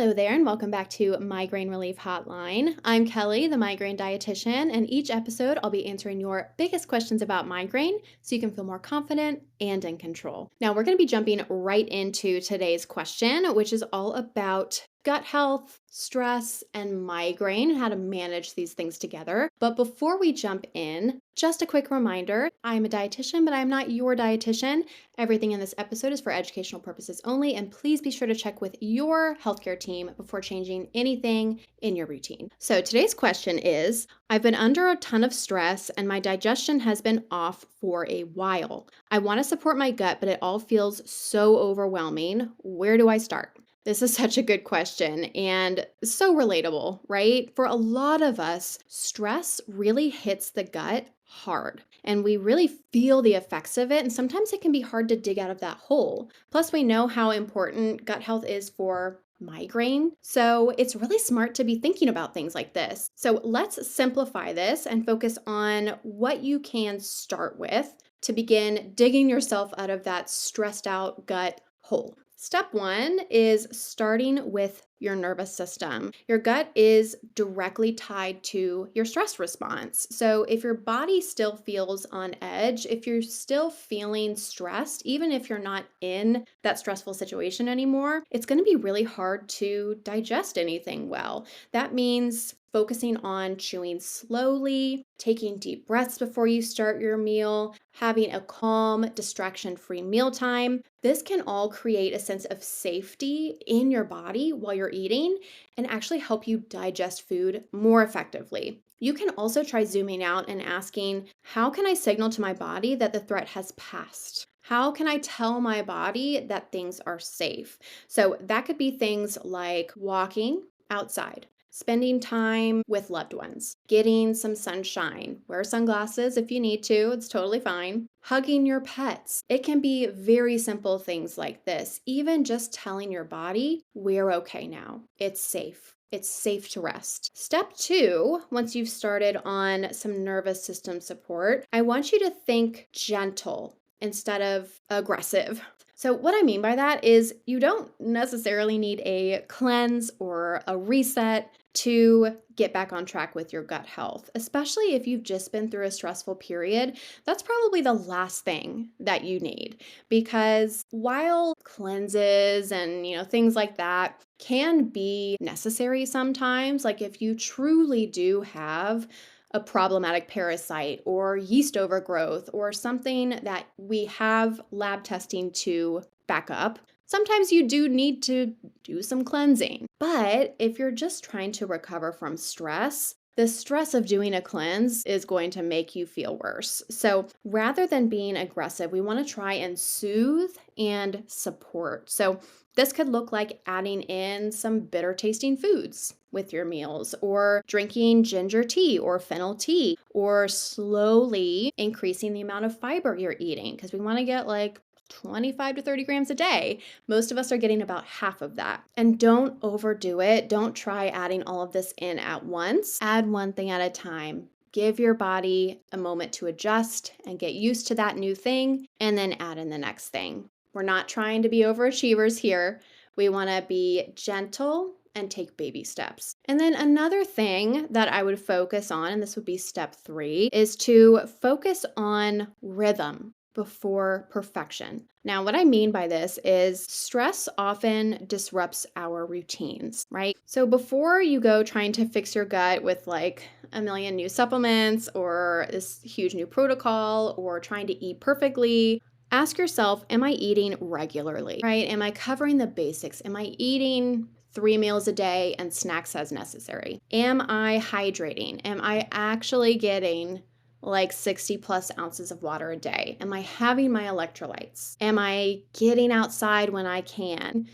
Hello there, and welcome back to Migraine Relief Hotline. I'm Kelli, the migraine dietitian, and each episode I'll be answering your biggest questions about migraine so you can feel more confident and in control. Now, we're going to be jumping right into today's question, which is all about gut health, stress, and migraine, and how to manage these things together. But before we jump in, just a quick reminder, I'm a dietitian, but I'm not your dietitian. Everything in this episode is for educational purposes only, and please be sure to check with your healthcare team before changing anything in your routine. So today's question is, I've been under a ton of stress and my digestion has been off for a while. I want to support my gut, but it all feels so overwhelming. Where do I start? This is such a good question and so relatable, right? For a lot of us, stress really hits the gut hard and we really feel the effects of it. And sometimes it can be hard to dig out of that hole. Plus, we know how important gut health is for migraine. So it's really smart to be thinking about things like this. So let's simplify this and focus on what you can start with to begin digging yourself out of that stressed out gut hole. Step one is starting with your nervous system. Your gut is directly tied to your stress response. So if your body still feels on edge, if you're still feeling stressed, even if you're not in that stressful situation anymore, it's going to be really hard to digest anything well. That means focusing on chewing slowly, taking deep breaths before you start your meal, having a calm, distraction-free mealtime. This can all create a sense of safety in your body while you're eating and actually help you digest food more effectively. You can also try zooming out and asking, how can I signal to my body that the threat has passed? How can I tell my body that things are safe? So that could be things like walking outside, spending time with loved ones, getting some sunshine, wear sunglasses if you need to, it's totally fine, hugging your pets. It can be very simple things like this, even just telling your body, we're okay now, it's safe. It's safe to rest. Step two, once you've started on some nervous system support, I want you to think gentle instead of aggressive. So what I mean by that is you don't necessarily need a cleanse or a reset to get back on track with your gut health, especially if you've just been through a stressful period. That's probably the last thing that you need, because while cleanses and things like that can be necessary sometimes, like if you truly do have a problematic parasite or yeast overgrowth or something that we have lab testing to back up, sometimes you do need to do some cleansing. But if you're just trying to recover from stress, the stress of doing a cleanse is going to make you feel worse. So rather than being aggressive, we want to try and soothe and support. So this could look like adding in some bitter tasting foods with your meals, or drinking ginger tea or fennel tea, or slowly increasing the amount of fiber you're eating, because we want to get like 25 to 30 grams a day. Most of us are getting about half of that. And don't overdo it. Don't try adding all of this in at once. Add one thing at a time. Give your body a moment to adjust and get used to that new thing, and then add in the next thing. We're not trying to be overachievers here. We want to be gentle and take baby steps. And then another thing that I would focus on, and this would be step 3, is to focus on rhythm before perfection. Now, what I mean by this is stress often disrupts our routines, right? So before you go trying to fix your gut with like a million new supplements or this huge new protocol or trying to eat perfectly, ask yourself, am I eating regularly, right? Am I covering the basics? Am I eating 3 meals a day and snacks as necessary? Am I hydrating? Am I actually getting like 60 plus ounces of water a day? Am I having my electrolytes? Am I getting outside when I can?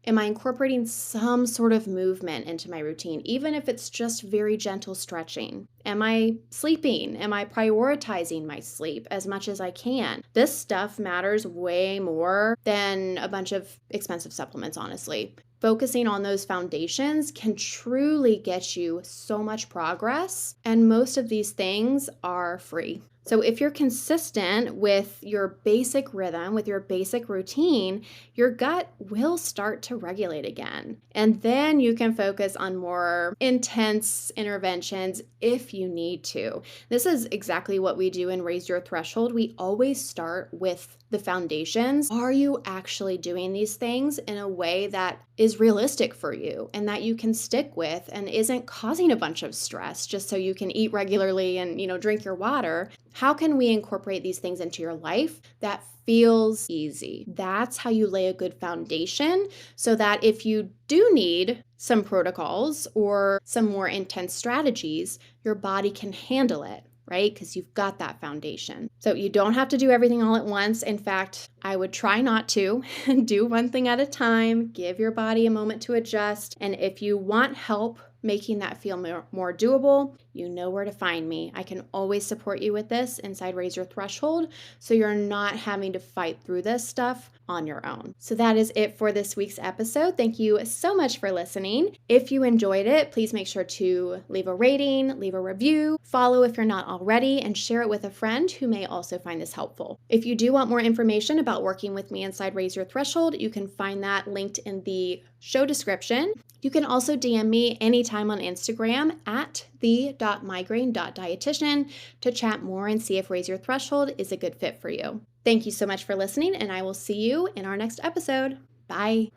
Am I incorporating some sort of movement into my routine, even if it's just very gentle stretching? Am I sleeping? Am I prioritizing my sleep as much as I can? This stuff matters way more than a bunch of expensive supplements, honestly. Focusing on those foundations can truly get you so much progress, and most of these things are free. So if you're consistent with your basic rhythm, with your basic routine, your gut will start to regulate again. And then you can focus on more intense interventions if you need to. This is exactly what we do in Raise Your Threshold. We always start with the foundations. Are you actually doing these things in a way that is realistic for you and that you can stick with and isn't causing a bunch of stress just so you can eat regularly and, drink your water? How can we incorporate these things into your life that feels easy? That's how you lay a good foundation so that if you do need some protocols or some more intense strategies, your body can handle it, right? Because you've got that foundation. So you don't have to do everything all at once. In fact, I would try not to. Do one thing at a time, give your body a moment to adjust. And if you want help making that feel more doable, you know where to find me. I can always support you with this inside Raise Your Threshold, so you're not having to fight through this stuff on your own. So that is it for this week's episode. Thank you so much for listening. If you enjoyed it, please make sure to leave a rating, leave a review, follow if you're not already, and share it with a friend who may also find this helpful. If you do want more information about working with me inside Raise Your Threshold, you can find that linked in the show description. You can also DM me anytime on Instagram at the.migraine.dietitian to chat more and see if Raise Your Threshold is a good fit for you. Thank you so much for listening, and I will see you in our next episode. Bye.